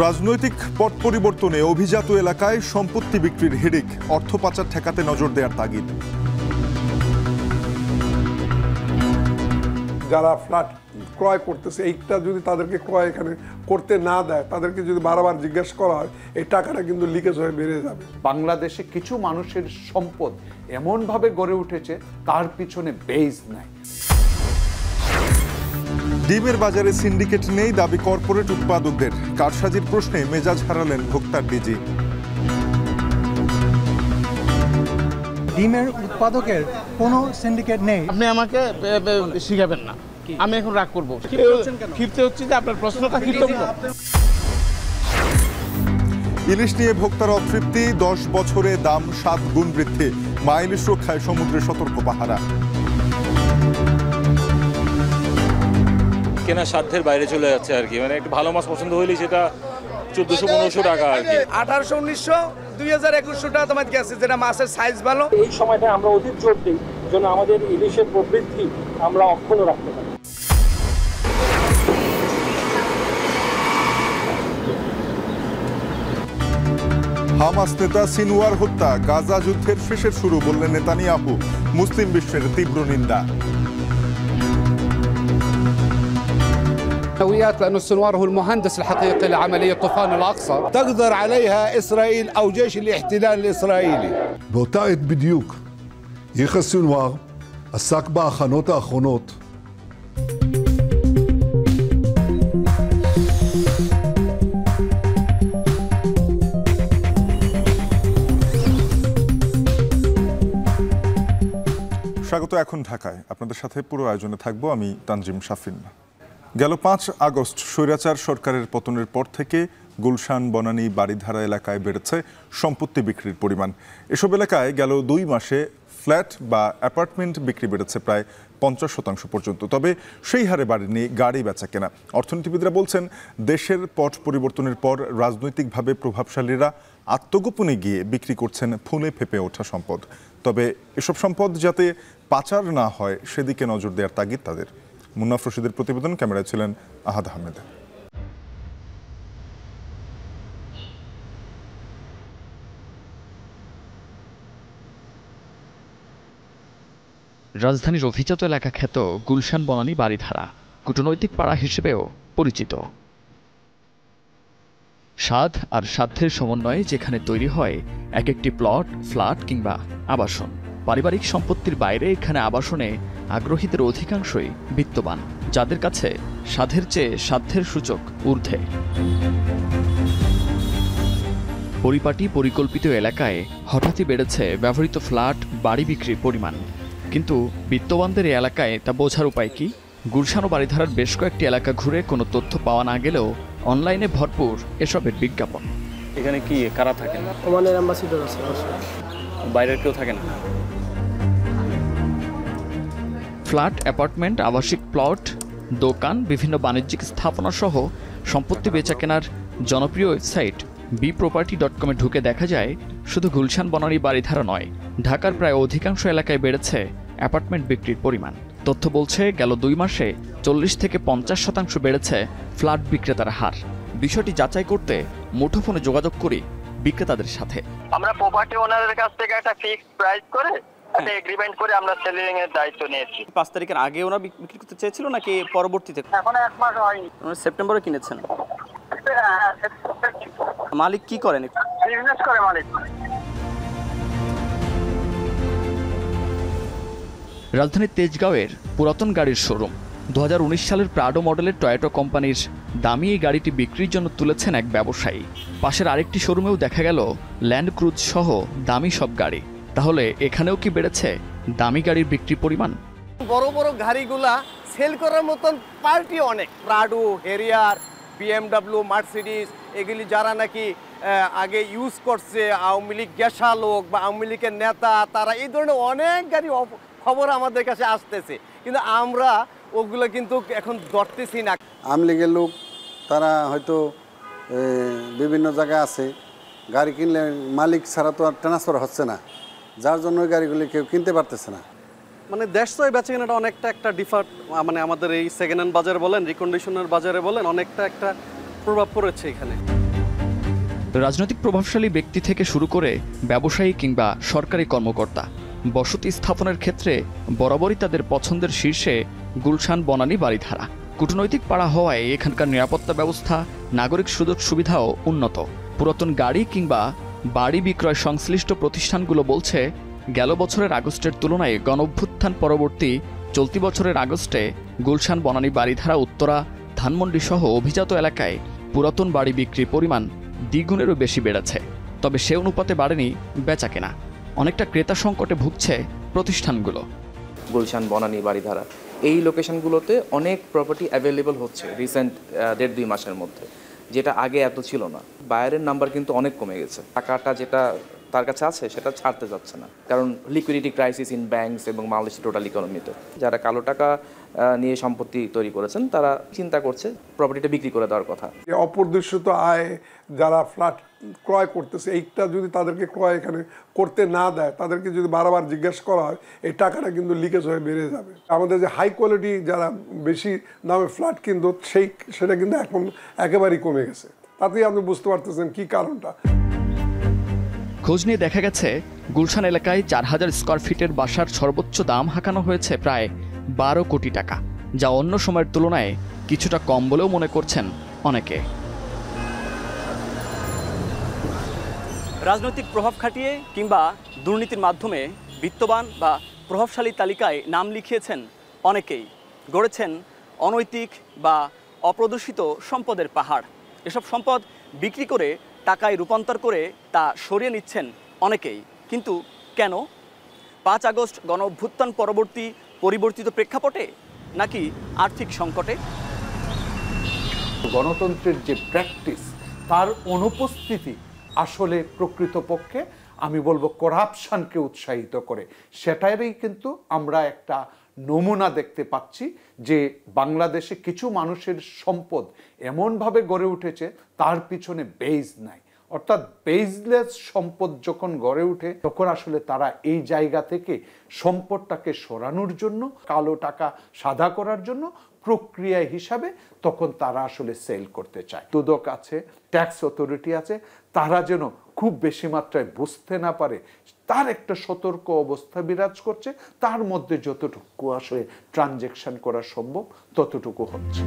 রাজনৈতিক পট পরিবর্তনে অভিজাত এলাকায় সম্পত্তি বিক্রির হিড়িক, অর্থ পাচার ঠেকাতে নজর দেওয়ার তাগিদ। যারা ফ্ল্যাট ক্রয় করতেছে, এইটা যদি তাদেরকে ক্রয় এখানে করতে না দেয়, তাদেরকে যদি বারবার জিজ্ঞেস করা হয়, এই টাকাটা কিন্তু লিকেজ হয়ে বেড়ে যাবে। বাংলাদেশে কিছু মানুষের সম্পদ এমনভাবে গড়ে উঠেছে তার পিছনে বেজ নাই। ডিমের বাজারে সিন্ডিকেট নেই দাবি কর্পোরেট উৎপাদকদের, কারসাজির প্রশ্নে মেজাজ হারালেন ভোক্তার ডিজি। ডিমের উৎপাদকের কোনো সিন্ডিকেট নেই। আপনি আমাকে শিখাবেন না, আমি এখন রাগ করবো। ক্ষিপ্ত হচ্ছে যে আপনার প্রশ্নটা ক্ষিপ্ত। ইলিশ নিয়ে ভোক্তার অতৃপ্তি, 10 বছরে দাম 7 গুণ বৃদ্ধি, মা ইলিশ রক্ষায় সমুদ্রে সতর্ক পাহারা। কেনা সাধ্যের বাইরে চলে যাচ্ছে আর কি, মানে একটু ভালো মাছ পছন্দ হইলেই সেটা 1400-1500 টাকা আর কি। 1800-1900 2000-2100 টাকা তোমার গেছে, যেটা মাছের সাইজ ভালো। এই সময়টা আমরা অধিক জোর দিই যেন আমাদের ইলিশের প্রবৃদ্ধি আমরা অক্ষুণ্ণ রাখতে পারি। হামাস নেতা সিনওয়ার হত্যা গাজা যুদ্ধের শেষের শুরু বললেন নেতানিয়াহু, মুসলিম বিশ্বের তীব্র নিন্দা। لأن السنوار هو المهندس الحقيقي لعملية طوفان الأقصى تقدر عليها إسرائيل أو جيش الاحتلال الإسرائيلي. באותה עת בדיוק יחיא סנוואר עסק בהכנות האחרונות স্বাগত। এখন ঢাকায় আপনাদের সাথে পুরো আয়োজনে থাকবো আমি তানজিম শাফিন। গেল 5 আগস্ট স্বৈরাচার সরকারের পতনের পর থেকে গুলশান, বনানী, বাড়িধারা এলাকায় বেড়েছে সম্পত্তি বিক্রির পরিমাণ। এসব এলাকায় গেল 2 মাসে ফ্ল্যাট বা অ্যাপার্টমেন্ট বিক্রি বেড়েছে প্রায় 50% পর্যন্ত। তবে সেই হারে বাড়েনি গাড়ি বেচা কেনা। অর্থনীতিবিদরা বলছেন, দেশের পট পরিবর্তনের পর রাজনৈতিকভাবে প্রভাবশালীরা আত্মগোপনে গিয়ে বিক্রি করছেন ফুলে ফেপে ওঠা সম্পদ। তবে এসব সম্পদ যাতে পাচার না হয় সেদিকে নজর দেওয়ার তাগিদ তাদের। মুন্নাফ রশিদের প্রতিবেদন, ক্যামেরায় ছিলেন আহাদ আহমেদ। রাজধানীর অভিজাত এলাকা খ্যাত গুলশান, বনানী, বাড়িধারা কূটনৈতিক পাড়া হিসেবেও পরিচিত। স্বাদ আর সাধ্যের সমন্বয়ে যেখানে তৈরি হয় এক একটি প্লট, ফ্ল্যাট কিংবা আবাসন। পারিবারিক সম্পত্তির বাইরে এখানে আবাসনে আগ্রহীদের অধিকাংশই বিত্তবান, যাদের কাছে স্বাদের চেয়ে সাধ্যের সূচক ঊর্ধ্বে। পরিপাটি পরিকল্পিত এলাকায় হঠাৎই বেড়েছে ব্যবহৃত ফ্ল্যাট, বাড়ি বিক্রির পরিমাণ। কিন্তু বিত্তবানদের এই এলাকায় তা বোঝার উপায় কি? গুলশান ও বাড়িধারার বেশ কয়েকটি এলাকা ঘুরে কোনো তথ্য পাওয়া না গেলেও অনলাইনে ভরপুর এসবের বিজ্ঞাপন। এখানে কি কারা থাকেন? ওমানের অ্যাম্বাসিডর আছে, বাইরের কেউ থাকেন? ফ্ল্যাট, অ্যাপার্টমেন্ট, আবাসিক প্লট, দোকান, বিভিন্ন বাণিজ্যিক স্থাপনা সহ সম্পত্তি বেচাকেনার জনপ্রিয় ওয়েবসাইট bproperty.com ঢুকে দেখা যায়, শুধু গুলশান, বনানী, বাড়িধারা নয়, ঢাকার প্রায় অধিকাংশ এলাকায় বেড়েছে অ্যাপার্টমেন্ট বিক্রির পরিমাণ। তথ্য বলছে, গেল 2 মাসে 40 থেকে 50% বেড়েছে ফ্ল্যাট বিক্রেতার হার। বিষয়টি যাচাই করতে মুঠোফোনে যোগাযোগ করি বিক্রেতাদের সাথে। আমরা প্রপার্টি ওনারের কাছ থেকে একটা ফিক্সড প্রাইস করে একটা এগ্রিমেন্ট করে আমরা সেলিং এর দায়িত্ব নিয়েছি। 5 তারিখের আগে ওরা বিক্রি করতে চেয়েছিল নাকি পরবর্তীতে? এখন 1 মাস হয়নি। সেপ্টেম্বরে কিনেছেন? মালিক কি করেন? বিজনেস করে মালিক। রাজধানীর তেজগাঁওয়ের পুরাতন গাড়ির শোরুম। 2019 সালের প্রাডো মডেলের টয়োটা কোম্পানির দামি এই গাড়িটি বিক্রির জন্য তুলেছেন এক ব্যবসায়ী। পাশের আরেকটি শোরুমেও দেখা গেল ল্যান্ড ক্রুজ সহ দামি সব গাড়ি। তাহলে এখানেও কি বেড়েছে দামি গাড়ির বিক্রির পরিমাণ? বড় বড় গাড়িগুলা সেল করার মতন পার্টি অনেক, প্রাডো, হেরিয়ার, BMW, মার্সিডিস, এগুলি যারা নাকি আগে ইউজ করছে, আওয়ামী লীগ গেসা লোক বা আওয়ামী লীগের নেতা, তারা এই ধরনের অনেক গাড়ি খবর আমাদের কাছে আসতেছে, কিন্তু আমরা ওগুলো কিন্তু এখন ধরতেছি না। আওয়ামী লীগের লোক তারা হয়তো বিভিন্ন জায়গায় আছে, গাড়ি কিনলে মালিক ছাড়া তো আর ট্রান্সফার হচ্ছে না, যার জন্য ওই গাড়িগুলি কেউ কিনতে পারতেছে না। মানে দেশসই বেচাকেনাটা অনেকটা একটা ডিফার্ট, মানে আমাদের এই সেকেন্ড হ্যান্ড বাজারে বলেন, রিকন্ডিশনের বাজারে বলেন, অনেকটা একটা প্রভাব পড়েছে এখানে। রাজনৈতিক প্রভাবশালী ব্যক্তি থেকে শুরু করে ব্যবসায়ী কিংবা সরকারি কর্মকর্তা বসতি স্থাপনের ক্ষেত্রে বরাবরই তাদের পছন্দের শীর্ষে গুলশান বনানী বাড়িধারা। কূটনৈতিক পাড়া হওয়ায় এখানকার নিরাপত্তা ব্যবস্থা, নাগরিক সুযোগ সুবিধাও উন্নত। পুরাতন গাড়ি কিংবা বাড়ি বিক্রয় সংশ্লিষ্ট প্রতিষ্ঠানগুলো বলছে, গেল বছরের আগস্টের তুলনায় গণঅভ্যুত্থান পরবর্তী চলতি বছরের আগস্টে গুলশান বনানী বাড়িধারা, উত্তরা, ধানমন্ডি সহ অভিজাত এলাকায় পুরাতন বাড়ি বিক্রির পরিমাণ দ্বিগুণেরও বেশি বেড়েছে। তবে সে অনুপাতে বাড়েনি বেচাকেনা। অনেকটা ক্রেতা সংকটে ভুগছে প্রতিষ্ঠানগুলো। গুলশান বনানী বাড়িধারা এই লোকেশনগুলোতে অনেক প্রপার্টি অ্যাভেলেবল হচ্ছে রিসেন্ট 1.5-2 মাসের মধ্যে, যেটা আগে এত ছিল না। বায়ারের নাম্বার কিন্তু অনেক কমে গেছে। টাকাটা যেটা তার কাছে আছে সেটা ছাড়তে যাচ্ছে না, কারণ লিকুইডিটি ক্রাইসিস ইন ব্যাংকস এবং বাংলাদেশের টোটাল ইকোনমিতে। যারা কালো টাকা নিয়ে সম্পত্তি তৈরি করেছেন তারা চিন্তা করছে প্রপার্টিটা বিক্রি করে দেওয়ার কথা। অপরিদর্শিত আয় যারা ফ্ল্যাট ক্রয় করতেছে, এইটা যদি তাদেরকে ক্রয় এখানে করতে না দেয়, তাদেরকে যদি বারবার জিজ্ঞাসা করা হয়, এই টাকাটা কিন্তু লিকেজ হয়ে বেড়ে যাবে। আমাদের যে হাই কোয়ালিটি যারা বেশি দামে ফ্ল্যাট কিন্তু সেটা কিন্তু এখন একেবারেই কমে গেছে। তাতেই আপনি বুঝতে পারতেছেন কি কারণটা। খোঁজ নিয়ে দেখা গেছে, গুলশান এলাকায় 4000 স্কোয়ার ফিটের বাসার সর্বোচ্চ দাম হাঁকানো হয়েছে প্রায় 12 কোটি টাকা, যা অন্য সময়ের তুলনায় কিছুটা কম বলেও মনে করছেন অনেকে। রাজনৈতিক প্রভাব খাটিয়ে কিংবা দুর্নীতির মাধ্যমে বিত্তবান বা প্রভাবশালী তালিকায় নাম লিখিয়েছেন অনেকেই, গড়েছেন অনৈতিক বা অপ্রদর্শিত সম্পদের পাহাড়। এসব সম্পদ বিক্রি করে টাকায় রূপান্তর করে তা সরিয়ে নিচ্ছেন অনেকেই। কিন্তু কেন? 5 আগস্ট গণঅভ্যুত্থান পরবর্তী পরিবর্তিত প্রেক্ষাপটে, নাকি আর্থিক সংকটে? গণতন্ত্রের যে প্র্যাকটিস, তার অনুপস্থিতি আসলে প্রকৃতপক্ষে আমি বলবো করাপশনকে উৎসাহিত করে। সেটারই কিন্তু আমরা একটা নমুনা দেখতে পাচ্ছি যে বাংলাদেশে কিছু মানুষের সম্পদ এমনভাবে গড়ে উঠেছে তার পিছনে বেজ নাই। অর্থাৎ বেজলেস সম্পদ যখন গড়ে ওঠে তখন আসলে তারা এই জায়গা থেকে সম্পদটাকে সরানোর জন্য, কালো টাকা সাদা করার জন্য প্রক্রিয়া হিসাবে তখন তারা আসলে সেল করতে চায়। দুদক আছে, ট্যাক্স অথরিটি আছে, তারা যেন খুব বেশি মাত্রায় বুঝতে না পারে তার একটা সতর্ক অবস্থা বিরাজ করছে। তার মধ্যে যতটুকু আসলে ট্রানজ্যাকশন করা সম্ভব ততটুকু হচ্ছে।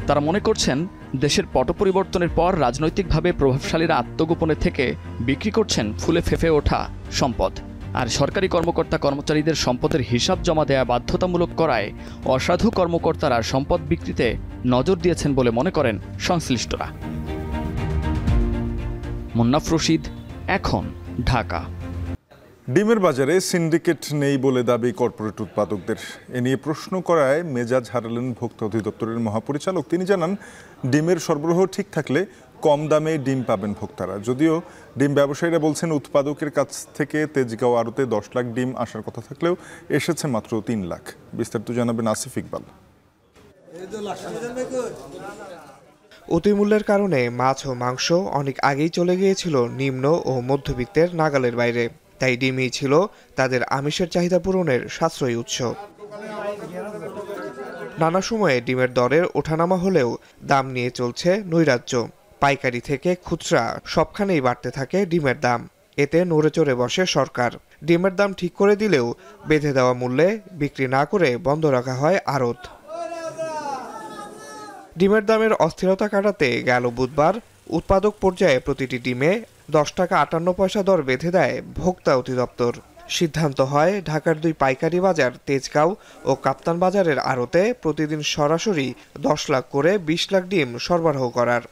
তারা মনে করছেন, দেশের পট পরিবর্তনের পর রাজনৈতিকভাবে প্রভাবশালীরা আত্মগোপনে থেকে বিক্রি করছেন ফুলে ফেঁপে ওঠা সম্পদ। আর সরকারি কর্মকর্তা কর্মচারীদের সম্পদের হিসাব জমা দেয়া বাধ্যতামূলক করায় অসাধু কর্মকর্তারা সম্পদ বিক্রিতে নজর দিয়েছেন বলে মনে করেন সংশ্লিষ্টরা। মুন্নাফ রশিদ, এখন, ঢাকা। ডিমের বাজারে সিন্ডিকেট নেই বলে দাবি কর্পোরেট উৎপাদকদের। এ নিয়ে প্রশ্ন করায় মেজাজ হারালেন ভোক্তা অধিদপ্তরের মহাপরিচালক। তিনি জানান, ডিমের সরবরাহ ঠিক থাকলে কম দামে ডিম পাবেন ভোক্তারা। যদিও ডিম ব্যবসায়ীরা বলছেন, উৎপাদকের কাছ থেকে তেজগাঁও আড়তে 10 লাখ ডিম আসার কথা থাকলেও এসেছে মাত্র 3 লাখ। বিস্তারিত জানাবেন আসিফ ইকবাল। অতিমূল্যের কারণে মাছ ও মাংস অনেক আগেই চলে গিয়েছিল নিম্ন ও মধ্যবিত্তের নাগালের বাইরে। তাই ডিমই ছিল তাদের আমিষের চাহিদা পূরণের সাশ্রয়ী উৎস। নানা সময়ে ডিমের দরের ওঠানামা হলেও দাম নিয়ে চলছে নৈরাজ্য। পাইকারি থেকে খুচরা সবখানেই বাড়তে থাকে ডিমের দাম। এতে নড়ে চড়ে বসে সরকার। ডিমের দাম ঠিক করে দিলেও বেঁধে দেওয়া মূল্যে বিক্রি না করে বন্ধ রাখা হয় আড়ত। ডিমের দামের অস্থিরতা কাটাতে গেল বুধবার উৎপাদক পর্যায়ে প্রতিটি ডিমে 10 টাকা 58 পয়সা দর বেঁধে দেয় ভোক্তা অধিদপ্তর। সিদ্ধান্ত হয় ঢাকার 2 পাইকারি বাজার তেজগাঁও ও কাপ্তান বাজারের আড়তে প্রতিদিন সরাসরি 10 লাখ করে 20 লাখ ডিম সরবরাহ করার।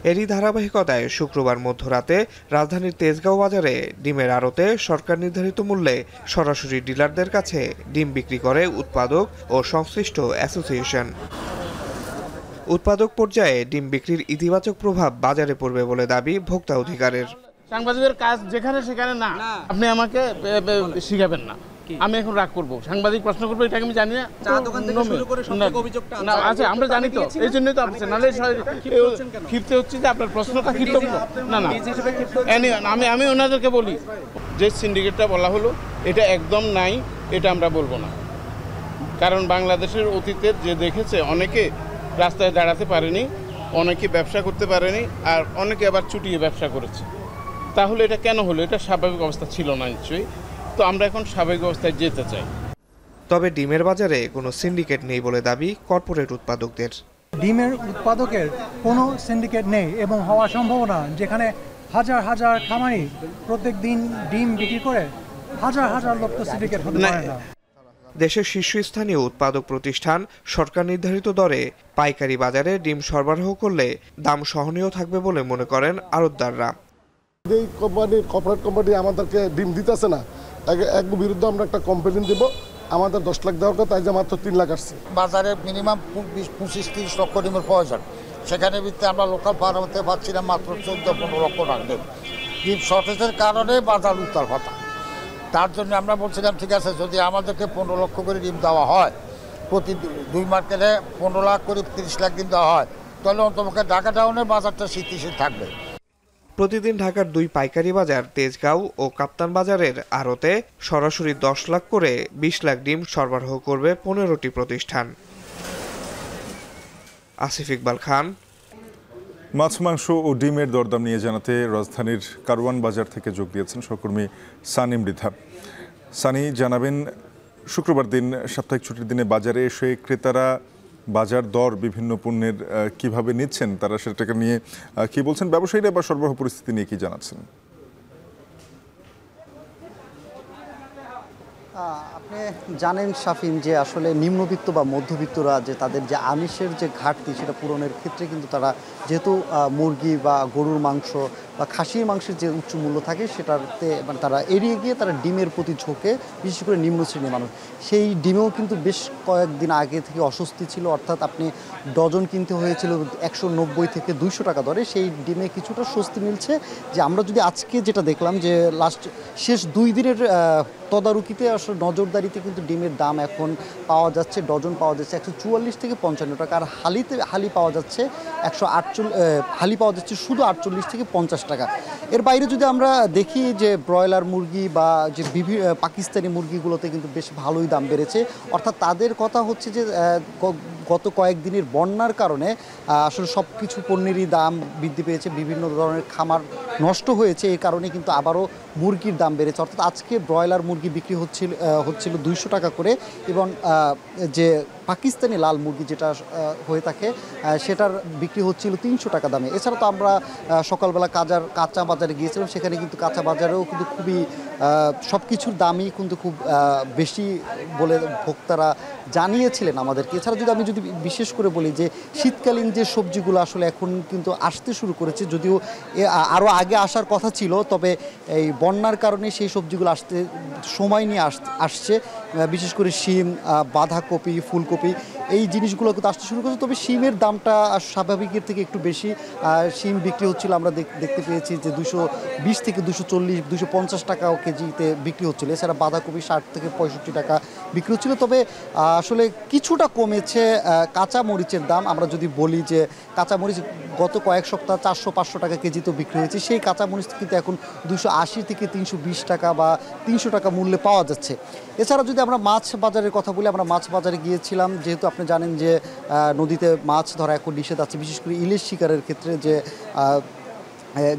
এরই ধারাবাহিকতায় শুক্রবার মধ্যরাতে রাজধানীর তেজগাঁও বাজারে ডিমের আড়তে সরকার নির্ধারিত মূল্যে সরাসরি ডিলারদের কাছে ডিম বিক্রি করে উৎপাদক ও সংশ্লিষ্ট অ্যাসোসিয়েশন। উৎপাদক পর্যায়ে ডিম বিক্রির ইতিবাচক প্রভাব বাজারে পড়বে বলে দাবি ভোক্তা অধিকারের। সাংবাদিকের কাজ যেখানে সেখানে না, আপনি আমাকে শিখাবেন না। আমি এখন রাগ করবো, সাংবাদিক প্রশ্ন করবো, এটাকে আমি জানি না। আচ্ছা, আমরা জানি তো, এই জন্যই তো আপনি নাহলে ক্ষিপ্ত হচ্ছে যে আপনার প্রশ্নটা ক্ষিপ্ত না না। আমি ওনাদেরকে বলি যে সিন্ডিকেটটা বলা হলো এটা একদম নাই, এটা আমরা বলবো না। কারণ বাংলাদেশের অতীতের যে দেখেছে, অনেকে রাস্তায় দাঁড়াতে পারেনি, অনেকে ব্যবসা করতে পারেনি, আর অনেকে আবার চুটিয়ে ব্যবসা করেছে। তাহলে এটা কেন হলো? এটা স্বাভাবিক অবস্থা ছিল না নিশ্চয়ই। তো আমরা এখন স্বাভাবিক অবস্থায় যেতে চাই। তবে ডিমের বাজারে কোনো সিন্ডিকেট নেই বলে দাবি কর্পোরেট উৎপাদকদের। ডিমের উৎপাদকের কোনো সিন্ডিকেট নেই এবং হওয়া সম্ভব না, যেখানে হাজার হাজার খামারি প্রত্যেক দিন ডিম বিক্রি করে হাজার হাজার লোক তো সিন্ডিকেট হতে পারে না। দেশের শীর্ষস্থানীয় উৎপাদক প্রতিষ্ঠান সরকার নির্ধারিত দরে পাইকারি বাজারে ডিম সরবরাহ করলে দাম সহনীয় থাকবে বলে মনে করেন আড়তদাররা। এই কর্পোরেট কোম্পানি আমাদেরকে ডিম দিতেছে না, এক বিরুদ্ধে আমরা একটা কমপ্লেন দেব। আমাদের 10 লাখ দেওয়ার কথা, যে মাত্র 3 লাখ আসছে। বাজারে মিনিমাম 25-30 লক্ষ ডিমের প্রয়োজন, সেখানে ভিত্তিতে আমরা লোকাল ফার্মতে পাচ্ছি না মাত্র 14-15 লক্ষ রাখবেন। ডিম শর্টেজের কারণে বাজার উত্তাল পাতা। তার জন্য আমরা বলছিলাম ঠিক আছে, যদি আমাদেরকে 15 লক্ষ করে ডিম দেওয়া হয়, প্রতি 2 মার্কেটে 15 লাখ করে 30 লাখ ডিম দেওয়া হয়, তাহলে অন্তপক্ষে ঢাকা টাউনের বাজারটা স্থিতিশীল থাকবে। প্রতিদিন ঢাকার 2 পাইকারি বাজার তেজগাঁও ও কাপ্তান বাজারের আড়তে সরাসরি 10 লাখ করে 20 লাখ ডিম সরবরাহ করবে 15টি প্রতিষ্ঠান। আসিফ ইকবাল খান। মাছ, মাংস ও ডিমের দরদাম নিয়ে জানাতে রাজধানীর কারওয়ান বাজার থেকে যোগ দিয়েছেন সহকর্মী সানি মৃধা। সানি, জানাবেন শুক্রবার দিন সাপ্তাহিক ছুটির দিনে বাজারে এসে ক্রেতারা বাজার দর বিভিন্ন পণ্যের কিভাবে নিচ্ছেন, তারা সেটাকে নিয়ে কি বলছেন, ব্যবসায়ীরা বা সরবরাহ পরিস্থিতি নিয়ে কি জানাচ্ছেন? আপনি জানেন শাফিন যে আসলে নিম্নবিত্ত বা মধ্যবিত্তরা যে তাদের যে আমিষের যে ঘাটতি সেটা পূরণের ক্ষেত্রে কিন্তু তারা যেহেতু মুরগি বা গরুর মাংস বা খাসির মাংসের যে উচ্চ মূল্য থাকে সেটাতে মানে তারা এড়িয়ে গিয়ে তারা ডিমের প্রতি ঝোঁকে, বিশেষ করে নিম্ন শ্রেণীর মানুষ। সেই ডিমেও কিন্তু বেশ কয়েকদিন আগে থেকে অস্বস্তি ছিল, অর্থাৎ আপনি ডজন কিনতে হয়েছিল 190 থেকে 200 টাকা দরে। সেই ডিমে কিছুটা স্বস্তি মিলছে। যে আমরা যদি আজকে যেটা দেখলাম যে শেষ 2 দিনের তদারকিতে আসলে নজরদারিতে কিন্তু ডিমের দাম এখন পাওয়া যাচ্ছে, ডজন পাওয়া যাচ্ছে 144 থেকে 55 টাকা, আর হালি পাওয়া যাচ্ছে 148, হালি পাওয়া যাচ্ছে শুধু 48 থেকে 50 টাকা। এর বাইরে যদি আমরা দেখি যে ব্রয়লার মুরগি বা যে পাকিস্তানি মুরগিগুলোতে কিন্তু বেশ ভালোই দাম বেড়েছে। অর্থাৎ তাদের কথা হচ্ছে যে গত কয়েকদিনের বন্যার কারণে আসলে সব কিছু পণ্যেরই দাম বৃদ্ধি পেয়েছে, বিভিন্ন ধরনের খামার নষ্ট হয়েছে, এই কারণে কিন্তু আবারও মুরগির দাম বেড়েছে। অর্থাৎ আজকে ব্রয়লার মুরগি বিক্রি হচ্ছিল 200 টাকা করে, এবং যে পাকিস্তানি লাল মুরগি যেটা হয়ে থাকে সেটার বিক্রি হচ্ছিল 300 টাকা দামে। এছাড়া তো আমরা সকালবেলা কাঁচা বাজারে গিয়েছিলাম, সেখানে কিন্তু কাঁচা বাজারেও কিন্তু খুবই সব কিছুর দামই কিন্তু খুব বেশি বলে ভোক্তারা জানিয়েছিলেন আমাদেরকে। এছাড়া আমি যদি বিশেষ করে বলি যে শীতকালীন যে সবজিগুলো আসলে এখন কিন্তু আসতে শুরু করেছে, যদিও আরও আগে আসার কথা ছিল, তবে এই বন্যার কারণে সেই সবজিগুলো আসতে সময় নিয়ে আসছে। বিশেষ করে শিম, বাঁধাকপি, ফুলকপি এই জিনিসগুলো কিন্তু আসতে শুরু করেছে। তবে শিমের দামটা স্বাভাবিকের থেকে একটু বেশি। শিম বিক্রি হচ্ছিল, আমরা দেখতে পেয়েছি যে 220 থেকে 240, 250 টাকাও কেজিতে বিক্রি হচ্ছিল। এছাড়া বাঁধাকপি 60 থেকে 65 টাকা বিক্রি হচ্ছিল। তবে আসলে কিছুটা কমেছে কাঁচা মরিচের দাম। আমরা যদি বলি যে কাঁচা মরিচ গত কয়েক সপ্তাহ 400-500 টাকা কেজিতে বিক্রি হয়েছে, সেই কাঁচা মরিচ কিন্তু এখন 280 থেকে 320 টাকা বা 300 টাকা মূল্যে পাওয়া যাচ্ছে। এছাড়া যদি আমরা মাছ বাজারের কথা বলি, আমরা মাছ বাজারে গিয়েছিলাম, যেহেতু আপনি জানেন যে নদীতে মাছ ধরা এখন নিষেধ আছে, বিশেষ করে ইলিশ শিকারের ক্ষেত্রে, যে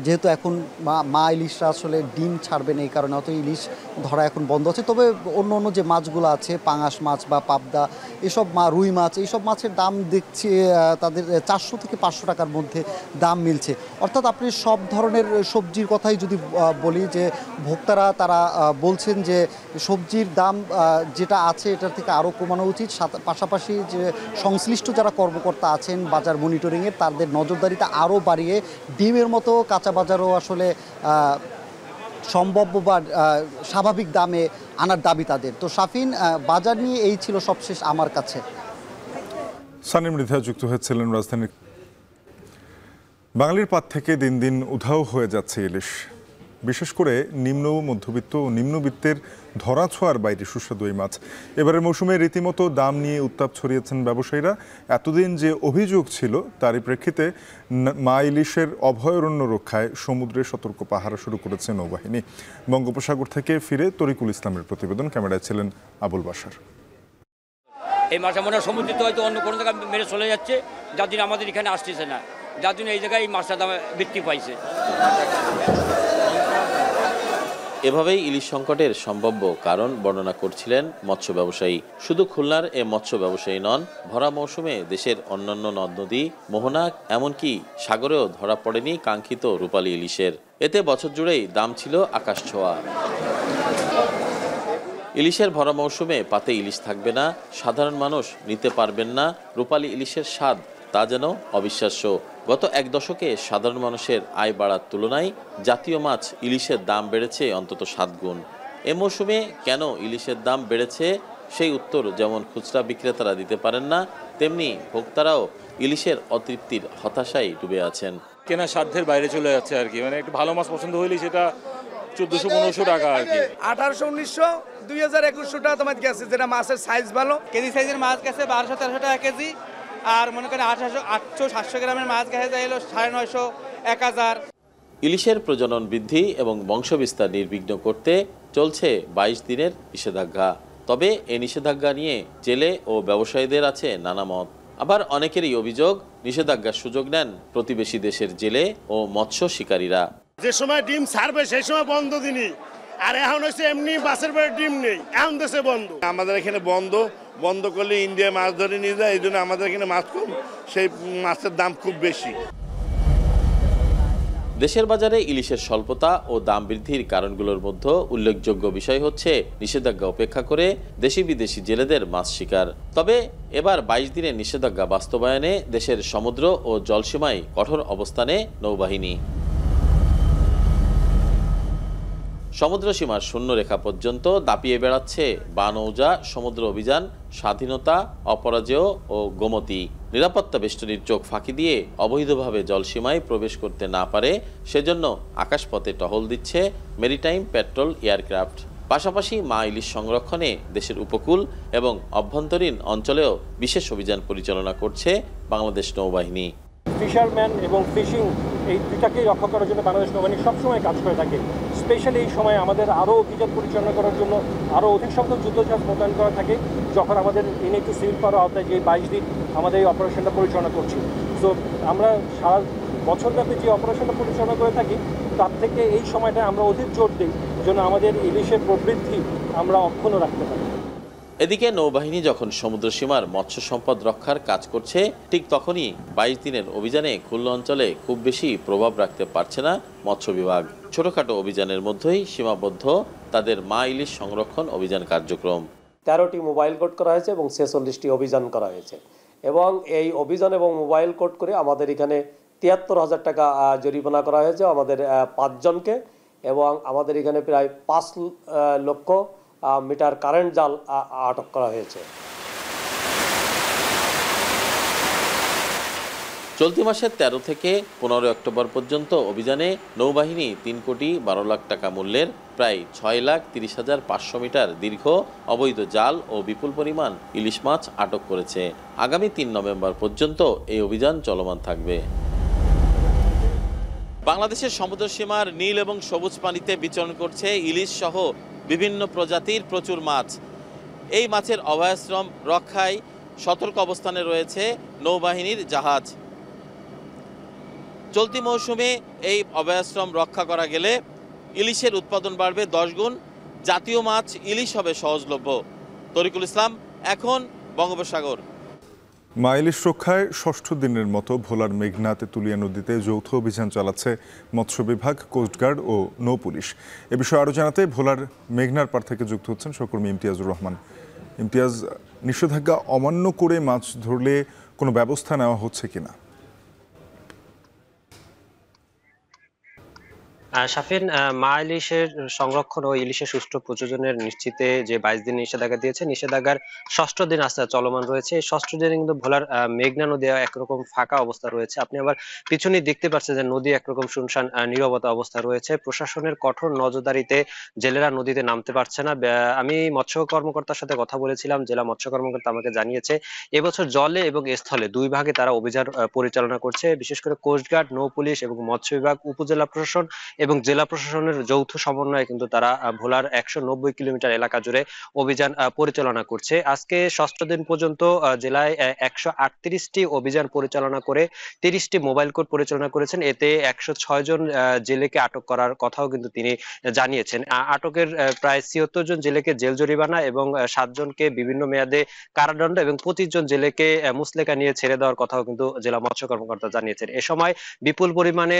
যেহেতু এখন মা ইলিশরা আসলে ডিম ছাড়বে না, এই কারণে অত ইলিশ ধরা এখন বন্ধ আছে। তবে অন্য যে মাছগুলো আছে, পাঙাশ মাছ বা পাবদা, এসব রুই মাছ, এইসব মাছের দাম দেখছি তাদের 400 থেকে 500 টাকার মধ্যে দাম মিলছে। অর্থাৎ আপনি সব ধরনের সবজির কথাই যদি বলি, যে ভোক্তারা তারা বলছেন যে সবজির দাম যেটা আছে এটার থেকে আরও কমানো উচিত। পাশাপাশি যে সংশ্লিষ্ট যারা কর্মকর্তা আছেন বাজার মনিটরিংয়ের, তাদের নজরদারিটা আরও বাড়িয়ে ডিমের মতো কাঁচা বাজারও আসলে সম্ভাব্য বা স্বাভাবিক দামে আনার দাবি তাদের। তো শাফিন, বাজার নিয়ে এই ছিল সবশেষ আমার কাছে। সানি মৃধা যুক্ত হয়েছিলেন রাজধানীর। বাঙালির পাত থেকে দিন দিন উধাও হয়ে যাচ্ছে ইলিশ। বিশেষ করে নিম্ন মধ্যবিত্ত ও নিম্নবিত্তের ধরাছোঁয়ার বাইরে সুস্বাদু এই মাছ। এবারের মৌসুমে রীতিমতো দাম নিয়ে উত্তাপ ছড়িয়েছেন ব্যবসায়ীরা। এতদিন যে অভিযোগ ছিল তারই প্রেক্ষিতে মা ইলিশের অভয়ারণ্য রক্ষায় সমুদ্রে সতর্ক পাহারা শুরু করেছে নৌবাহিনী। বঙ্গোপসাগর থেকে ফিরে তরিকুল ইসলামের প্রতিবেদন, ক্যামেরায় ছিলেন আবুল বাশার। এই মাছ আমরা সমুদ্রে হয়তো অন্য কোনো জায়গায় মেরে চলে যাচ্ছে, যার দিন আমাদের এখানে আসতেছে না। যার জন্য এই জায়গায় মাছটার দাম বৃদ্ধি পাইছে। এভাবেই ইলিশ সংকটের সম্ভাব্য কারণ বর্ণনা করছিলেন মৎস্য ব্যবসায়ী। শুধু খুলনার এ মৎস্য ব্যবসায়ী নন, ভরা মৌসুমে দেশের অন্যান্য নদ নদী, মোহনা, এমনকি সাগরেও ধরা পড়েনি কাঙ্ক্ষিত রূপালী ইলিশের। এতে বছর জুড়েই দাম ছিল আকাশ ছোঁয়া। ইলিশের ভরা মৌসুমে পাতে ইলিশ থাকবে না, সাধারণ মানুষ নিতে পারবেন না রূপালী ইলিশের স্বাদ, তা যেন অবিশ্বাস্য। গত এক দশকে সাধারণ মানুষের আয় বাড়ার তুলনায় জাতীয় মাছ ইলিশের দাম বেড়েছে অন্তত 7 গুণ। এ মৌসুমে কেন ইলিশের দাম বেড়েছে সেই উত্তর যেমন খুচরা বিক্রেতারা দিতে পারেন না, তেমনি ভোক্তারাও ইলিশের অতৃপ্তির হতাশায় ডুবে আছেন। কেনা সাধ্যের বাইরে চলে যাচ্ছে আর কি, মানে একটু ভালো মাছ পছন্দ হইলেই সেটা 1400-1500 টাকা আর কি। 1800-1900 2000-2100 টাকা তোমার গেছে, যেটা মাছের সাইজ ভালো। কেজি সাইজের মাছ গেছে 1200-1300 টাকা কেজি, আর মনে করেন 800-700 গ্রামের মাছ গেছে যাই হলো 950-1000। ইলিশের প্রজনন বৃদ্ধি এবং বংশবিস্তার নির্বিঘ্ন করতে চলছে 22 দিনের নিষেধাজ্ঞা। তবে এই নিষেধাজ্ঞা নিয়ে জেলে ও ব্যবসায়ীদের আছে নানা মত। আবার অনেকেরই অভিযোগ, নিষেধাজ্ঞার সুযোগ নেন প্রতিবেশী দেশের জেলে ও মৎস্য শিকারীরা। যে সময় ডিম ছাড়বে সেই সময় বন্ধ দিনই, আর এখন হচ্ছে এমনি বাসের পরে ডিম নেই, এখন দেশে বন্ধ। আমাদের এখানে বন্ধ করলে ইন্ডিয়া মাছ ধরে নিয়ে যায়, এই জন্য আমাদের এখানে মাছ কম, সেই মাছের দাম খুব বেশি। দেশের বাজারে ইলিশের স্বল্পতা ও দাম বৃদ্ধির কারণগুলোর মধ্যে উল্লেখযোগ্য বিষয় হচ্ছে নিষেধাজ্ঞা উপেক্ষা করে দেশি বিদেশি জেলেদের মাছ শিকার। তবে এবার 22 দিনের নিষেধাজ্ঞা বাস্তবায়নে দেশের সমুদ্র ও জলসীমায় কঠোর অবস্থানে নৌবাহিনী। সমুদ্র সীমার শূন্য রেখা পর্যন্ত দাপিয়ে বেড়াচ্ছে বানৌজা সমুদ্র অভিযান, স্বাধীনতা, অপরাজেয় ও গোমতী। নিরাপত্তা বেষ্টনীর চোখ ফাঁকি দিয়ে অবৈধভাবে জলসীমায় প্রবেশ করতে না পারে সেজন্য আকাশপথে টহল দিচ্ছে মেরিটাইম প্যাট্রোল এয়ারক্রাফট। পাশাপাশি মা ইলিশ সংরক্ষণে দেশের উপকূল এবং অভ্যন্তরীণ অঞ্চলেও বিশেষ অভিযান পরিচালনা করছে বাংলাদেশ নৌবাহিনী। ফিশারম্যান এবং ফিশিং এই দুটাকেই রক্ষা করার জন্য বাংলাদেশ নৌবাহিনী সবসময় কাজ করে থাকে। স্পেশালি এই সময় আমাদের আরও অভিযান পরিচালনা করার জন্য আরও অধিক সংখ্যক যুদ্ধজাহাজ মোতায়েন করা থাকে, যখন আমাদের ইউনিট সিভিল পাওয়ার আওতায় যে 22 দিন আমাদের এই অপারেশনটা পরিচালনা করছি। সো আমরা সারা বছরব্যাপী যে অপারেশনটা পরিচালনা করে থাকি, তার থেকে এই সময়টা আমরা অধিক জোর দিই যেন আমাদের ইলিশের প্রবৃদ্ধি আমরা অক্ষুণ্ণ রাখতে পারি। এদিকে নৌবাহিনী যখন সমুদ্র সীমার মৎস্য সম্পদ রক্ষার কাজ করছে, ঠিক তখনই 22 দিনের অভিযানে খুলনা অঞ্চলে খুব বেশি প্রভাব রাখতে পারছে না মৎস্য বিভাগ। ছোটখাটো অভিযানের মধ্যেই সীমাবদ্ধ তাদের মা ইলিশ সংরক্ষণ অভিযান কার্যক্রম। 13টি মোবাইল কোড করা হয়েছে এবং 46টি অভিযান করা হয়েছে, এবং এই অভিযান এবং মোবাইল কোড করে আমাদের এখানে 73,000 টাকা জরিমানা করা হয়েছে আমাদের 5 জনকে, এবং আমাদের এখানে প্রায় 5 লক্ষ মিটার কারেন্ট জাল আটক করা হয়েছে। চলতি মাসের 13 থেকে 15 অক্টোবর পর্যন্ত অভিযানে নৌবাহিনী 3 কোটি 12 লাখ টাকা মূল্যের প্রায় 6,30,500 মিটার দীর্ঘ অবৈধ জাল ও বিপুল পরিমাণ ইলিশ মাছ আটক করেছে। আগামী 3 নভেম্বর পর্যন্ত এই অভিযান চলমান থাকবে। বাংলাদেশের সমুদ্র সীমার নীল এবং সবুজ পানিতে বিচরণ করছে ইলিশ সহ বিভিন্ন প্রজাতির প্রচুর মাছ। এই মাছের অভয়াশ্রম রক্ষায় সতর্ক অবস্থানে রয়েছে নৌবাহিনীর জাহাজ। চলতি মৌসুমে এই অভয়াশ্রম রক্ষা করা গেলে ইলিশের উৎপাদন বাড়বে 10 গুণ, জাতীয় মাছ ইলিশ হবে সহজলভ্য। তরিকুল ইসলাম, এখন বঙ্গোপসাগর। মা ইলিশ রক্ষায় 6ষ্ঠ দিনের মতো ভোলার মেঘনা তেঁতুলিয়া নদীতে যৌথ অভিযান চালাচ্ছে মৎস্য বিভাগ, কোস্টগার্ড ও নৌ পুলিশ। এ বিষয়ে আরও জানাতে ভোলার মেঘনার পাড় থেকে যুক্ত হচ্ছেন সহকর্মী ইমতিয়াজুর রহমান। ইমতিয়াজ, নিষেধাজ্ঞা অমান্য করে মাছ ধরলে কোনো ব্যবস্থা নেওয়া হচ্ছে কিনা? শাফিন, মা ইলিশের সংরক্ষণ ও ইলিশের সুষ্ঠু প্রযোজনের নিশ্চিতে যে 22 দিন নিষেধাজ্ঞা দিয়েছে, নিষেধাজ্ঞার 6ষ্ঠ দিন আস্তে চলমান রয়েছে। এই 6ষ্ঠ দিনে কিন্তু ভোলার মেঘনা নদী একরকম ফাঁকা অবস্থা রয়েছে। আপনি আবার পিছনে দেখতে পাচ্ছেন যে নদী একরকম শুনশান নীরবতা অবস্থা রয়েছে। প্রশাসনের কঠোর নজরদারিতে জেলেরা নদীতে নামতে পারছে না। আমি মৎস্য কর্মকর্তার সাথে কথা বলেছিলাম, জেলা মৎস্য কর্মকর্তা আমাকে জানিয়েছে এবছর জলে এবং স্থলে 2 ভাগে তারা অভিযান পরিচালনা করছে। বিশেষ করে কোস্টগার্ড, নৌ পুলিশ এবং মৎস্য বিভাগ, উপজেলা প্রশাসন এবং জেলা প্রশাসনের যৌথ সমন্বয়ে কিন্তু তারা ভোলার 190 কিলোমিটার এলাকা জুড়ে অভিযান পরিচালনা করছে। আজকে 6ষ্ঠ দিন পর্যন্ত জেলায় 138টি অভিযান পরিচালনা করে 30টি মোবাইল কোর্ট পরিচালনা করেছেন। এতে 106 জন জেলেকে আটক করার কথাও কিন্তু তিনি জানিয়েছেন। আটকের প্রায় 76 জন জেলেকে জেল জরিমানা এবং 7 জনকে বিভিন্ন মেয়াদে কারাদণ্ড এবং 25 জন জেলেকে মুচলেকা নিয়ে ছেড়ে দেওয়ার কথাও কিন্তু জেলা মৎস্য কর্মকর্তা জানিয়েছেন। এ সময় বিপুল পরিমাণে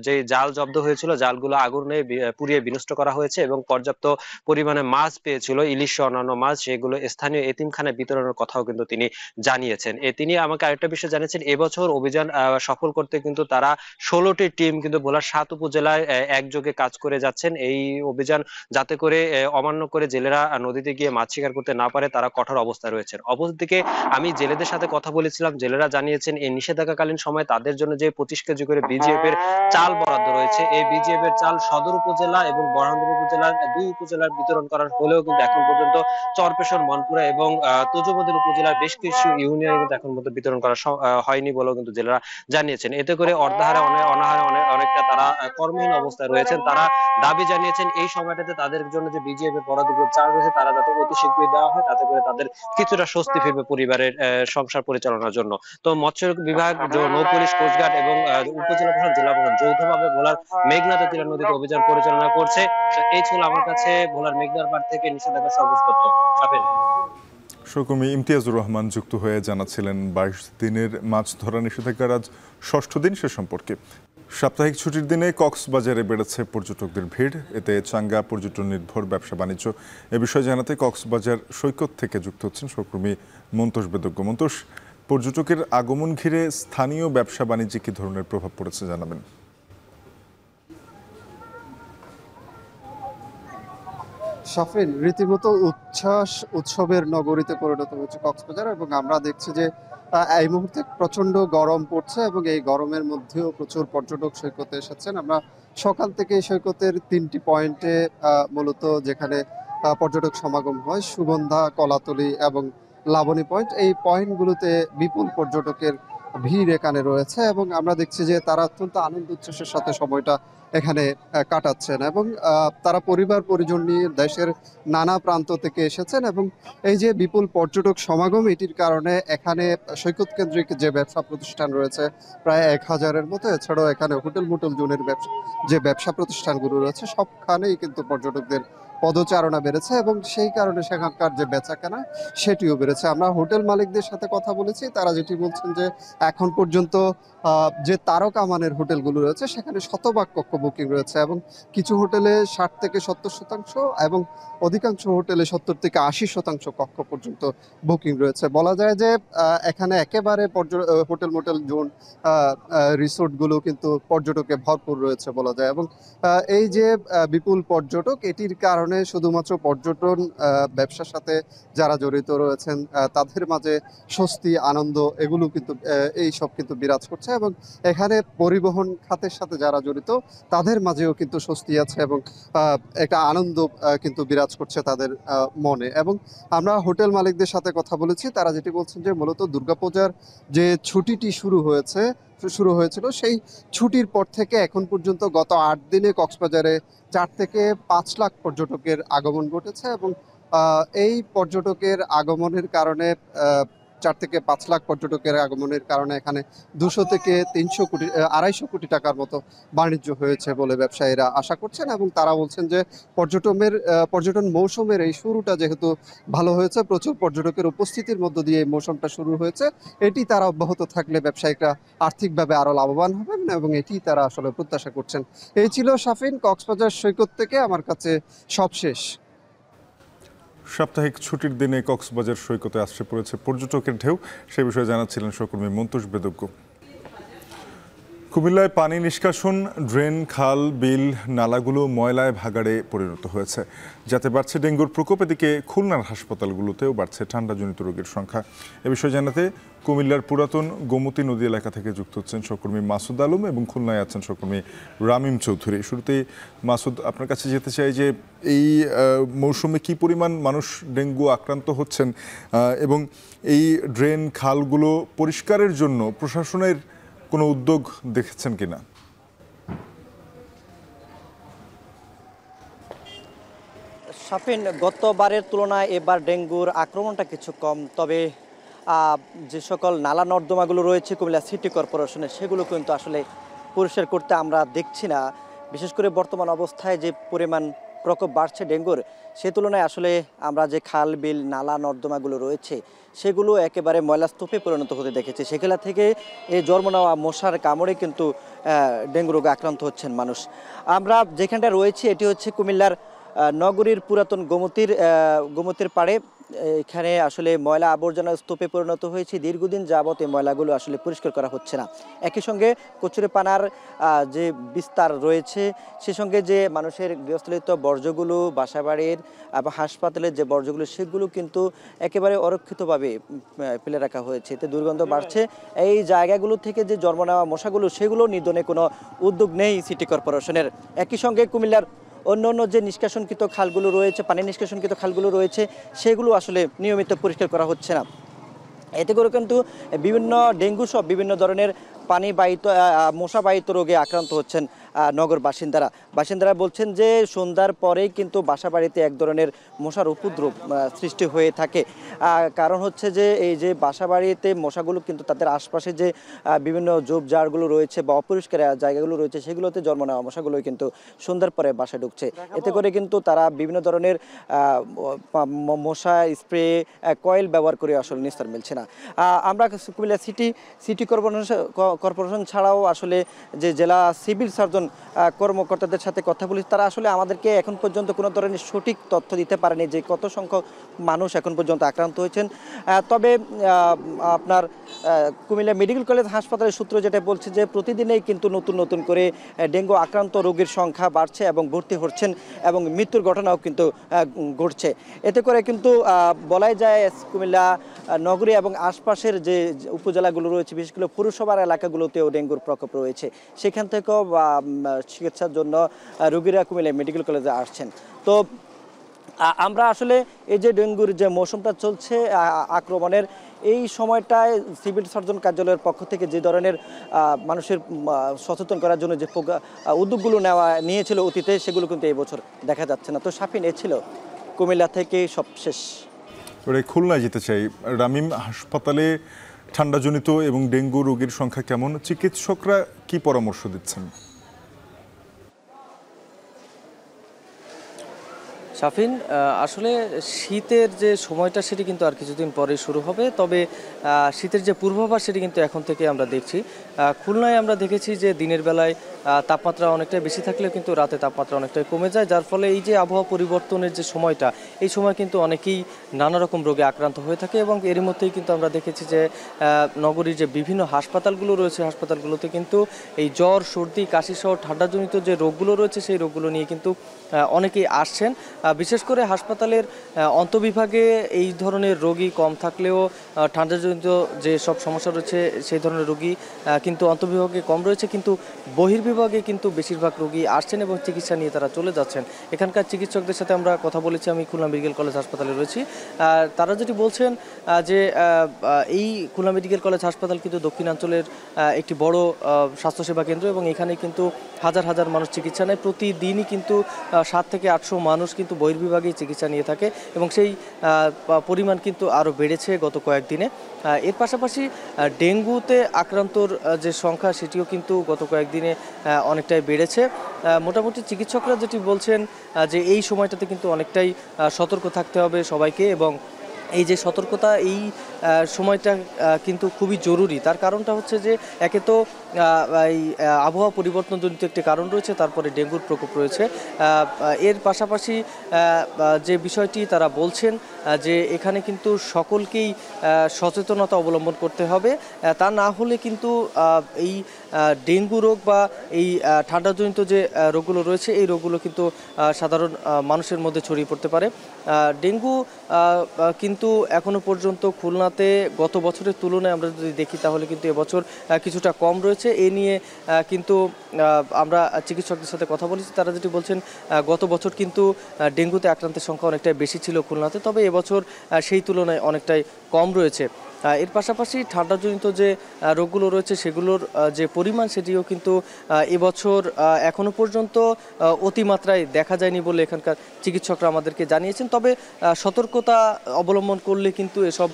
যে জাল জব্দ হয়েছিল, জালগুলো আগুনে পুড়িয়ে বিনষ্ট করা হয়েছে এবং পর্যাপ্ত পরিমাণে মাছ পেয়েছিল, ইলিশ অন্যান্য মাছ, সেগুলো স্থানীয় এতিমখানায় বিতরণের কথাও কিন্তু তিনি জানিয়েছেন। তিনি আমাকে আরেকটা বিষয় জানিয়েছেন, এবছর অভিযান সফল করতে কিন্তু তারা 16টি টিম কিন্তু ভোলার 7 উপজেলায় একযোগে কাজ করে যাচ্ছেন। এই অভিযান যাতে করে অমান্য করে জেলেরা নদীতে গিয়ে মাছ শিকার করতে না পারে, তারা কঠোর অবস্থায় রয়েছেন। অপরদিকে আমি জেলেদের সাথে কথা বলেছিলাম, জেলেরা জানিয়েছেন এই নিষেধাজ্ঞাকালীন সময় তাদের জন্য যে 25 কেজি করে বিজিএফ এর চাল বরাদ্দ রয়েছে, এই বিজিএফ এর চাল সদর উপজেলা এবং বরহামপুর উপজেলার 2 উপজেলার বিতরণ করার হলেও কিন্তু এখন পর্যন্ত চরপেশন, মনপুরা এবং তুজুমদিন উপজেলার বেশ কিছু ইউনিয়নে কিন্তু এখন পর্যন্ত বিতরণ করা হয়নি বলেও কিন্তু জেলেরা জানিয়েছেন। এতে করে অর্ধাহারে অনাহারে অনেকটা তারা কর্মহীন অবস্থায় রয়েছেন। তারা দাবি জানিয়েছেন এই সময়টাতে তাদের জন্য যে বিজিএফ এর বরাদ্দ চাল রয়েছে তারা যাতে অতি শীঘ্রই দেওয়া হয়, তাতে করে তাদের কিছুটা স্বস্তি ফিরবে পরিবারের সংসার পরিচালনার জন্য। তো মৎস্য বিভাগ, নৌপুলিশ, কোস্টগার্ড এবং উপজেলা প্রশাসন, জেলা প্রশাসন যৌথভাবে ভোলার মেঘনা তিলা নদীতে অভিযান পরিচালনা করছে। এই ছিল আমার কাছে ভোলার মেঘনার পাড় থেকে নিষেধাজ্ঞা সর্বোচ্চ তথ্য। সহকর্মী ইমতিয়াজুর রহমান যুক্ত হয়ে জানাচ্ছিলেন 22 দিনের মাছ ধরা নিষেধাজ্ঞার আজ 6ষ্ঠ দিন সে সম্পর্কে। সাপ্তাহিক ছুটির দিনে কক্সবাজারে বেড়েছে পর্যটকদের ভিড়, এতে চাঙ্গা পর্যটন নির্ভর ব্যবসা বাণিজ্য। এ বিষয়ে জানাতে কক্সবাজার সৈকত থেকে যুক্ত হচ্ছেন সহকর্মী মন্তোষ বেদজ্ঞ। মন্তোষ, পর্যটকের আগমন ঘিরে স্থানীয় ব্যবসা বাণিজ্যে কি ধরনের প্রভাব পড়েছে জানাবেন? শাফিন, রীতিমতো উচ্ছ্বাস উৎসবের নগরীতে পরিণত হয়েছে কক্সবাজার এবং আমরা দেখছি যে এই মুহূর্তে প্রচন্ড গরম পড়ছে এবং এই গরমের মধ্যেও প্রচুর পর্যটক সৈকতে এসেছেন। আমরা সকাল থেকে সৈকতের 3টি পয়েন্টে মূলত যেখানে পর্যটক সমাগম হয়, সুগন্ধা, কলাতলি এবং লাবণী পয়েন্ট, এই পয়েন্টগুলোতে বিপুল পর্যটকের ভিড় এখানে রয়েছে এবং আমরা দেখছি যে তারা অত্যন্ত আনন্দ উচ্ছ্বাসের সাথে সময়টা এখানে কাটাচ্ছেন এবং তারা পরিবার পরিজন নিয়ে দেশের নানা প্রান্ত থেকে এসেছেন এবং এই যে বিপুল পর্যটক সমাগম, এটির কারণে এখানে সৈকত কেন্দ্রিক যে ব্যবসা প্রতিষ্ঠান রয়েছে প্রায় 1000-এর মতো, এছাড়াও এখানে হোটেল মোটেল জোনের ব্যবসা প্রতিষ্ঠানগুলো রয়েছে, সবখানেই কিন্তু পর্যটকদের পদচারণা বেড়েছে এবং সেই কারণে সেখানকার যে বেচাকেনা সেটিও বেড়েছে। আমরা হোটেল মালিকদের সাথে কথা বলেছি, তারা যেটি বলছেন যে এখন পর্যন্ত যে তারকা মানের হোটেলগুলো রয়েছে সেখানে শতভাগ কক্ষ বুকিং রয়েছে এবং কিছু হোটেলে 60 থেকে 70% এবং অধিকাংশ হোটেলে 70 থেকে 80% কক্ষ পর্যন্ত বুকিং রয়েছে। বলা যায় যে এখানে একেবারে হোটেল মোটেল জোন রিসোর্টগুলো কিন্তু পর্যটকে ভরপুর রয়েছে বলা যায় এবং এই যে বিপুল পর্যটক, এটির কারণে শুধুমাত্র পর্যটন ব্যবসার সাথে যারা জড়িত রয়েছেন তাদের মাঝে স্বস্তি, আনন্দ এগুলো কিন্তু এই সব কিন্তু বিরাজ করছে এবং এখানে পরিবহন খাতের সাথে যারা জড়িত তাদের মাঝেও কিন্তু স্বস্তি আছে এবং একটা আনন্দ কিন্তু বিরাজ করছে তাদের মনে। এবং আমরা হোটেল মালিকদের সাথে কথা বলেছি, তারা যেটি বলছেন যে মূলত দুর্গাপূজার যে ছুটিটি শুরু হয়েছিল সেই ছুটির পর থেকে এখন পর্যন্ত গত 8 দিনে কক্সবাজারে 4 থেকে 5 লাখ পর্যটকের আগমন ঘটেছে এবং এই পর্যটকের আগমনের কারণে 4 থেকে 5 লাখ পর্যটকের আগমনের কারণে এখানে 200 থেকে 250 কোটি টাকার মতো বাণিজ্য হয়েছে বলে ব্যবসায়ীরা আশা করছেন এবং তারা বলছেন যে পর্যটন মৌসুমের এই শুরুটা যেহেতু ভালো হয়েছে, প্রচুর পর্যটকের উপস্থিতির মধ্য দিয়ে এই মৌসুমটা শুরু হয়েছে, এটি তারা অব্যাহত থাকলে ব্যবসায়িকরা আর্থিকভাবে আরো লাভবান হবেন এবং এটি তারা আসলে প্রত্যাশা করছেন। এই ছিল শাফিন কক্সবাজার সৈকত থেকে আমার কাছে সবশেষ। সাপ্তাহিক ছুটির দিনে কক্সবাজার সৈকতে আশ্রয় পড়েছে পর্যটকের ঢেউ, সে বিষয়ে জানাচ্ছিলেন সহকর্মী মন্তোষ বেদজ্ঞ। কুমিল্লায় পানি নিষ্কাশন, ড্রেন, খাল, বিল, নালাগুলো ময়লায় ভাগাড়ে পরিণত হয়েছে, যাতে বাড়ছে ডেঙ্গুর প্রকোপ। এদিকে খুলনার হাসপাতালগুলোতেও বাড়ছে ঠান্ডাজনিত রোগের সংখ্যা। এ বিষয়ে জানাতে কুমিল্লার পুরাতন গোমতী নদী এলাকা থেকে যুক্ত হচ্ছেন সহকর্মী মাসুদ আলম এবং খুলনায় আছেন সহকর্মী রামিম চৌধুরী। শুরুতেই মাসুদ, আপনার কাছে যেতে চাই যে এই মৌসুমে কি পরিমাণ মানুষ ডেঙ্গু আক্রান্ত হচ্ছেন এবং এই ড্রেন, খালগুলো পরিষ্কারের জন্য প্রশাসনের কোনো উদ্যোগ দেখেছেন কিনা? শাফিন, গতবারের তুলনায় এবার ডেঙ্গুর আক্রমণটা কিছু কম, তবে যে সকল নালা নর্দমাগুলো রয়েছে কুমিল্লা সিটি কর্পোরেশনের সেগুলো কিন্তু আসলে পরিষ্কার করতে আমরা দেখছি না। বিশেষ করে বর্তমান অবস্থায় যে পরিমাণ প্রকোপ বাড়ছে ডেঙ্গুর, সে তুলনায় আসলে আমরা যে খাল বিল নালা নর্দমাগুলো রয়েছে সেগুলো একেবারে ময়লাস্তূপে পরিণত হতে দেখেছি। সেগুলা থেকে এই জন্ম নেওয়া মশার কামড়ে কিন্তু ডেঙ্গু রোগে আক্রান্ত হচ্ছেন মানুষ। আমরা যেখানটা রয়েছি এটি হচ্ছে কুমিল্লার নগরীর পুরাতন গোমতীর পাড়ে। এখানে আসলে ময়লা আবর্জনা স্তূপে পরিণত হয়েছে। দীর্ঘদিন যাবত এই ময়লাগুলো আসলে পরিষ্কার করা হচ্ছে না। একই সঙ্গে কচুরিপানার যে বিস্তার রয়েছে, সে সঙ্গে যে মানুষের গৃহস্থলিত বর্জ্যগুলো, বাসাবাড়ির বা হাসপাতালের যে বর্জ্যগুলো, সেগুলো কিন্তু একেবারে অরক্ষিতভাবে ফেলে রাখা হয়েছে। এতে দুর্গন্ধ বাড়ছে। এই জায়গাগুলো থেকে যে জন্ম নেওয়া মশাগুলো, সেগুলো নিধনে কোনো উদ্যোগ নেই সিটি কর্পোরেশনের। একই সঙ্গে কুমিল্লার অন্য যে নিষ্কাশনকৃত খালগুলো রয়েছে, পানি নিষ্কাশনকৃত খালগুলো রয়েছে, সেগুলো আসলে নিয়মিত পরিষ্কার করা হচ্ছে না। এতে করে কিন্তু বিভিন্ন ডেঙ্গু সহ বিভিন্ন ধরনের পানিবাহিত মশাবাহিত রোগে আক্রান্ত হচ্ছেন নগর বাসিন্দারা বলছেন যে সন্ধ্যার পরেই কিন্তু বাসাবাড়িতে এক ধরনের মশার উপদ্রব সৃষ্টি হয়ে থাকে। কারণ হচ্ছে যে এই যে বাসাবাড়িতে মশাগুলো কিন্তু তাদের আশপাশে যে বিভিন্ন ঝোপঝাড়গুলো রয়েছে বা অপরিষ্কার জায়গাগুলো রয়েছে, সেগুলোতে জন্ম নেওয়া মশাগুলো কিন্তু সন্ধ্যার পরে বাসায় ঢুকছে। এতে করে কিন্তু তারা বিভিন্ন ধরনের মশা স্প্রে কয়েল ব্যবহার করে আসলে নিস্তার মিলছে না। আমরা কুমিল্লা সিটি কর্পোরেশন ছাড়াও আসলে যে জেলা সিভিল সার্জন কর্মকর্তাদের সাথে কথা বলি, তারা আসলে আমাদেরকে এখন পর্যন্ত কোনো ধরনের সঠিক তথ্য দিতে পারেনি যে কত সংখ্যক মানুষ এখন পর্যন্ত আক্রান্ত হয়েছেন। তবে আপনার কুমিল্লা মেডিকেল কলেজ হাসপাতালের সূত্র যেটা বলছে যে প্রতিদিনেই কিন্তু নতুন করে ডেঙ্গু আক্রান্ত রোগীর সংখ্যা বাড়ছে এবং ভর্তি হচ্ছেন এবং মৃত্যুর ঘটনাও কিন্তু ঘটছে। এতে করে কিন্তু বলাই যায় কুমিল্লা নগরী এবং আশপাশের যে উপজেলাগুলো রয়েছে, বিশেষ করে পৌরসভার এলাকাগুলোতেও ডেঙ্গুর প্রকোপ রয়েছে। সেখান থেকেও চিকিৎসার জন্য রোগীরা কুমিল্লা মেডিকেল কলেজে আসছেন। তো আমরা আসলে এই যে ডেঙ্গুর যে মৌসুমটা চলছে আক্রমণের, এই সময়টায় সিভিল সার্জন কার্যালয়ের পক্ষ থেকে যে ধরনের মানুষের সচেতন করার জন্য যে উদ্যোগগুলো নিয়েছিল অতীতে, সেগুলো কিন্তু এই বছর দেখা যাচ্ছে না। তো শাফিন, এ ছিল কুমিল্লা থেকে সবশেষ। খুলনায় যেতে চাই। রামিম হাসপাতালে ঠান্ডাজনিত এবং ডেঙ্গু রোগীর সংখ্যা কেমন? চিকিৎসকরা কি পরামর্শ দিচ্ছেন? শাফিন, আসলে শীতের যে সময়টা সেটি কিন্তু আর কিছুদিন পরে শুরু হবে। তবে শীতের যে পূর্বাভাস সেটি কিন্তু এখন থেকে আমরা দেখছি। খুলনায় আমরা দেখেছি যে দিনের বেলায় তাপমাত্রা অনেকটাই বেশি থাকলেও কিন্তু রাতে তাপমাত্রা অনেকটাই কমে যায়, যার ফলে এই যে আবহাওয়া পরিবর্তনের যে সময়টা, এই সময় কিন্তু অনেকেই নানা রকম রোগে আক্রান্ত হয়ে থাকে। এবং এরই মধ্যেই কিন্তু আমরা দেখেছি যে নগরীর যে বিভিন্ন হাসপাতালগুলো রয়েছে, হাসপাতালগুলোতে কিন্তু এই জ্বর, সর্দি, কাশি সহ ঠান্ডাজনিত যে রোগগুলো রয়েছে, সেই রোগগুলো নিয়ে কিন্তু অনেকেই আসছেন। বিশেষ করে হাসপাতালের অন্তঃবিভাগে এই ধরনের রোগী কম থাকলেও ঠান্ডাজনিত যে সব সমস্যা রয়েছে সেই ধরনের রোগী কিন্তু অন্তঃবিভাগে কম রয়েছে, কিন্তু বহির্বিভাগে কিন্তু বেশিরভাগ রোগী আসছেন এবং চিকিৎসা নিয়ে তারা চলে যাচ্ছেন। এখানকার চিকিৎসকদের সাথে আমরা কথা বলেছি, আমি খুলনা মেডিকেল কলেজ হাসপাতালে রয়েছি। তারা যেটি বলছেন যে এই খুলনা মেডিকেল কলেজ হাসপাতাল কিন্তু দক্ষিণাঞ্চলের একটি বড় স্বাস্থ্যসেবা কেন্দ্র এবং এখানে কিন্তু হাজার হাজার মানুষ চিকিৎসা নেয়। প্রতিদিনই কিন্তু 700 থেকে 800 মানুষ কিন্তু বহির্বিভাগে চিকিৎসা নিয়ে থাকে এবং সেই পরিমাণ কিন্তু আরও বেড়েছে গত কয়েকদিনে। এর পাশাপাশি ডেঙ্গুতে আক্রান্তর যে সংখ্যা সেটিও কিন্তু গত কয়েকদিনে অনেকটাই বেড়েছে। মোটামুটি চিকিৎসকরা যেটি বলছেন যে এই সময়টাতে কিন্তু অনেকটাই সতর্ক থাকতে হবে সবাইকে এবং এই যে সতর্কতা, এই সময়টা কিন্তু খুবই জরুরি। তার কারণটা হচ্ছে যে একে তো এই আবহাওয়া পরিবর্তনজনিত একটি কারণ রয়েছে, তারপরে ডেঙ্গুর প্রকোপ রয়েছে। এর পাশাপাশি যে বিষয়টি তারা বলছেন যে এখানে কিন্তু সকলকেই সচেতনতা অবলম্বন করতে হবে, তা না হলে কিন্তু এই ডেঙ্গু রোগ বা এই ঠান্ডাজনিত যে রোগগুলো রয়েছে, এই রোগগুলো কিন্তু সাধারণ মানুষের মধ্যে ছড়িয়ে পড়তে পারে। ডেঙ্গু কিন্তু এখনও পর্যন্ত খুলনাতে গত বছরের তুলনায় আমরা যদি দেখি তাহলে কিন্তু এবছর কিছুটা কম রয়েছে। এ নিয়ে কিন্তু আমরা চিকিৎসকদের সাথে কথা বলেছি, তারা যেটি বলছেন গত বছর কিন্তু ডেঙ্গুতে আক্রান্তের সংখ্যা অনেকটাই বেশি ছিল খুলনাতে, তবে এবছর সেই তুলনায় অনেকটাই কম রয়েছে। এর পাশাপাশি ঠান্ডাজনিত যে রোগগুলো রয়েছে সেগুলোর যে পরিমাণ সেটিও কিন্তু এবছর এখনো পর্যন্ত অতিমাত্রায় দেখা যায়নি বলে এখানকার চিকিৎসকরা আমাদেরকে জানিয়েছেন। তবে সতর্কতা অবলম্বন করলে কিন্তু এসব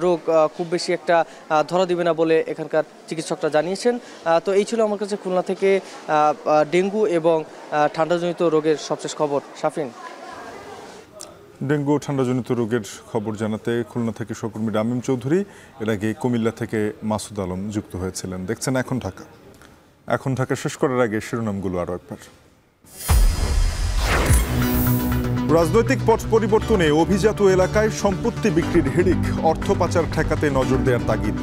রোগ খুব বেশি একটা ধরা দিবে না বলে এখানকার চিকিৎসকরা জানিয়েছেন। তো এই ছিল আমার কাছে খুলনা থেকে ডেঙ্গু এবং ঠান্ডাজনিত রোগের সবশেষ খবর। শাফিন। ডেঙ্গু ও ঠান্ডাজনিত রোগের খবর জানাতে খুলনা থেকে সহকর্মী রামিম চৌধুরী, এর আগে কুমিল্লা থেকে মাসুদ আলম যুক্ত হয়েছিলেন। দেখছেন এখন ঢাকা। এখন ঢাকা শেষ করার আগে শিরোনামগুলো আরও একবার। রাজনৈতিক পট পরিবর্তনে অভিজাত এলাকায় সম্পত্তি বিক্রির হিড়িক, অর্থ পাচার ঠেকাতে নজর দেওয়ার তাগিদ।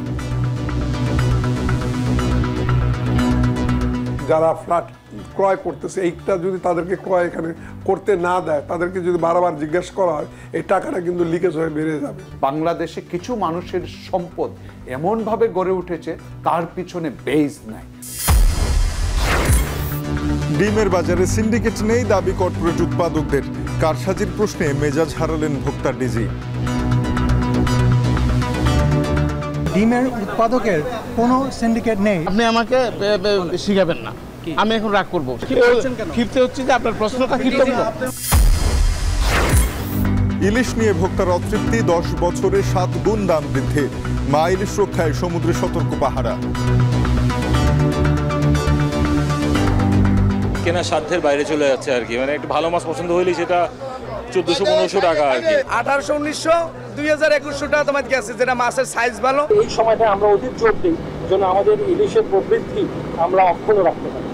যারা ফ্ল্যাট ক্রয় করতেছে এইটা যদি তাদেরকে ক্রয় এখানে করতে না দেয়, তাদেরকে যদি বারবার জিজ্ঞাসা করা হয়, এই টাকাটা কিন্তু লিকেজ হয়ে বেড়ে যাবে। বাংলাদেশে কিছু মানুষের সম্পদ এমনভাবে গড়ে উঠেছে তার পিছনে বেজ নাই। ডিমের বাজারে সিন্ডিকেট নেই দাবি কর্পোরেট উৎপাদকদের, কারসাজির প্রশ্নে মেজাজ হারালেন ভোক্তা ডিজি। ডিমের উৎপাদকের কোনো সিন্ডিকেট নেই। আপনি আমাকে শিখাবেন না, আমি এখন রাগ করবো। ক্ষিপ্ত হচ্ছে যে আপনার প্রশ্নটা ক্ষিপ্ত। ইলিশ নিয়ে ভোক্তার অতৃপ্তি, 10 বছরে 7 গুণ দাম বৃদ্ধি, মা ইলিশ রক্ষায় সমুদ্রে সতর্ক পাহারা। কেনা সাধ্যের বাইরে চলে যাচ্ছে আর কি, মানে একটু ভালো মাছ পছন্দ হইলেই সেটা 1400-1500 টাকা আর কি। 1800, 1900, 2000-2100 টাকা তোমার গেছে, যেটা মাছের সাইজ ভালো। এই সময়টা আমরা অধিক জোর দিই যেন আমাদের ইলিশের প্রবৃদ্ধি আমরা অক্ষুণ্ণ রাখতে পারি।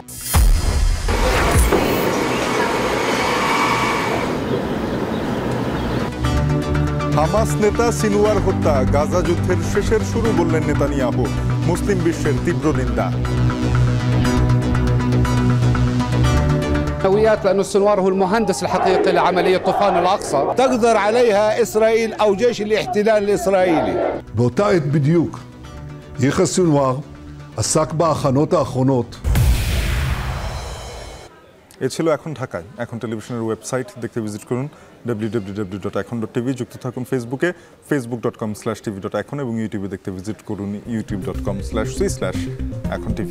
হামাস নেতা সিনওয়ার হত্যা, গাজা যুদ্ধের শেষের শুরু বললেন নেতানিয়াহু, মুসলিম বিশ্বের তীব্র নিন্দা। لأن السنوار هو المهندس الحقيقي لعملية طوفان الأقصى تقدر عليها إسرائيل أو جيش الاحتلال الإسرائيلي. באותה עת בדיוק יחיא סנוואר עסק בהכנות האחרונות. এ ছিল এখন ঢাকায়। এখন টেলিভিশনের ওয়েবসাইট দেখতে ভিজিট করুন www.ekon.tv। যুক্ত থাকুন ফেসবুকে facebook.com/tv.ekon এবং ইউটিউবে দেখতে ভিজিট করুন youtube.com/c/ekontv।